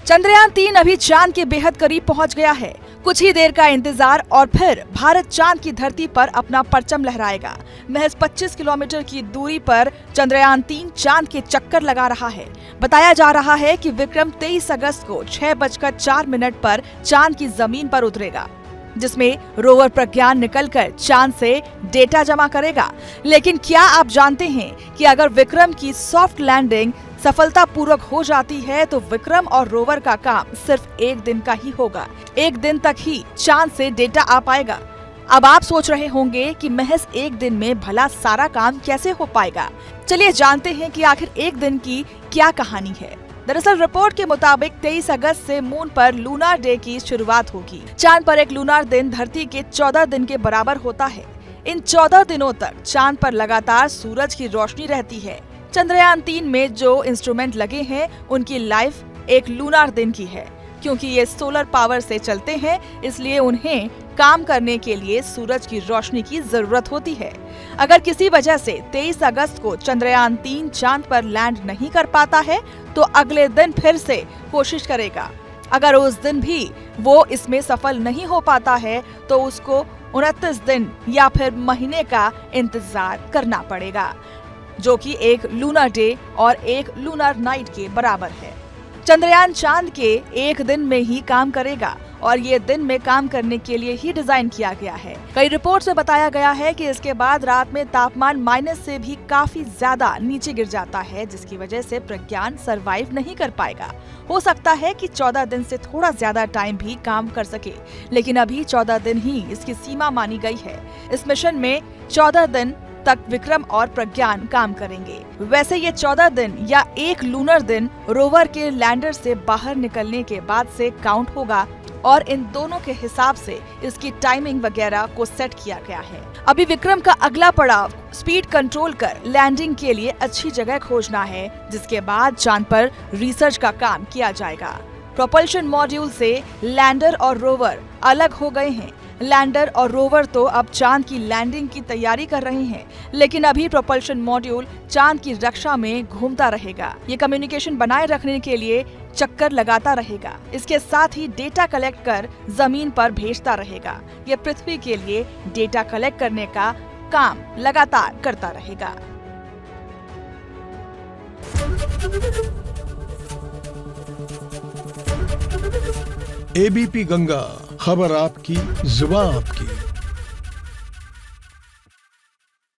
चंद्रयान-3 अभी चांद के बेहद करीब पहुंच गया है। कुछ ही देर का इंतजार और फिर भारत चांद की धरती पर अपना परचम लहराएगा। महज 25 किलोमीटर की दूरी पर चंद्रयान-3 चांद के चक्कर लगा रहा है। बताया जा रहा है कि विक्रम 23 अगस्त को 6:04 पर चांद की जमीन पर उतरेगा, जिसमें रोवर प्रज्ञान निकलकर चांद से डेटा जमा करेगा। लेकिन क्या आप जानते हैं कि अगर विक्रम की सॉफ्ट लैंडिंग सफलतापूर्वक हो जाती है तो विक्रम और रोवर का काम सिर्फ एक दिन का ही होगा। एक दिन तक ही चांद से डेटा आ पाएगा। अब आप सोच रहे होंगे कि महज एक दिन में भला सारा काम कैसे हो पाएगा। चलिए जानते हैं कि आखिर एक दिन की क्या कहानी है। दरअसल रिपोर्ट के मुताबिक 23 अगस्त से मून पर लूनार डे की शुरुआत होगी। चांद पर एक लूनार दिन धरती के 14 दिन के बराबर होता है। इन 14 दिनों तक चांद पर लगातार सूरज की रोशनी रहती है। चंद्रयान-3 में जो इंस्ट्रूमेंट लगे हैं उनकी लाइफ एक लूनार दिन की है। क्योंकि ये सोलर पावर से चलते हैं, इसलिए उन्हें काम करने के लिए सूरज की रोशनी की जरूरत होती है। अगर किसी वजह से 23 अगस्त को चंद्रयान-3 चांद पर लैंड नहीं कर पाता है तो अगले दिन फिर से कोशिश करेगा। अगर उस दिन भी वो इसमें सफल नहीं हो पाता है तो उसको 29 दिन या फिर महीने का इंतजार करना पड़ेगा, जो कि एक लूनार डे और एक लूनार नाइट के बराबर है। चंद्रयान चांद के एक दिन में ही काम करेगा और ये दिन में काम करने के लिए ही डिजाइन किया गया है। कई रिपोर्ट्स में बताया गया है कि इसके बाद रात में तापमान माइनस से भी काफी ज्यादा नीचे गिर जाता है, जिसकी वजह से प्रज्ञान सरवाइव नहीं कर पाएगा। हो सकता है कि 14 दिन से थोड़ा ज्यादा टाइम भी काम कर सके, लेकिन अभी 14 दिन ही इसकी सीमा मानी गई है। इस मिशन में 14 दिन तक विक्रम और प्रज्ञान काम करेंगे। वैसे ये 14 दिन या एक लूनर दिन रोवर के लैंडर से बाहर निकलने के बाद से काउंट होगा और इन दोनों के हिसाब से इसकी टाइमिंग वगैरह को सेट किया गया है। अभी विक्रम का अगला पड़ाव स्पीड कंट्रोल कर लैंडिंग के लिए अच्छी जगह खोजना है, जिसके बाद चांद पर रिसर्च का काम किया जाएगा। प्रोपल्शन मॉड्यूल से लैंडर और रोवर अलग हो गए हैं। लैंडर और रोवर तो अब चांद की लैंडिंग की तैयारी कर रहे हैं, लेकिन अभी प्रोपल्शन मॉड्यूल चांद की रक्षा में घूमता रहेगा। ये कम्युनिकेशन बनाए रखने के लिए चक्कर लगाता रहेगा। इसके साथ ही डेटा कलेक्ट कर जमीन पर भेजता रहेगा। ये पृथ्वी के लिए डेटा कलेक्ट करने का काम लगातार करता रहेगा। एबीपी गंगा, खबर आपकी, जुबान आपकी।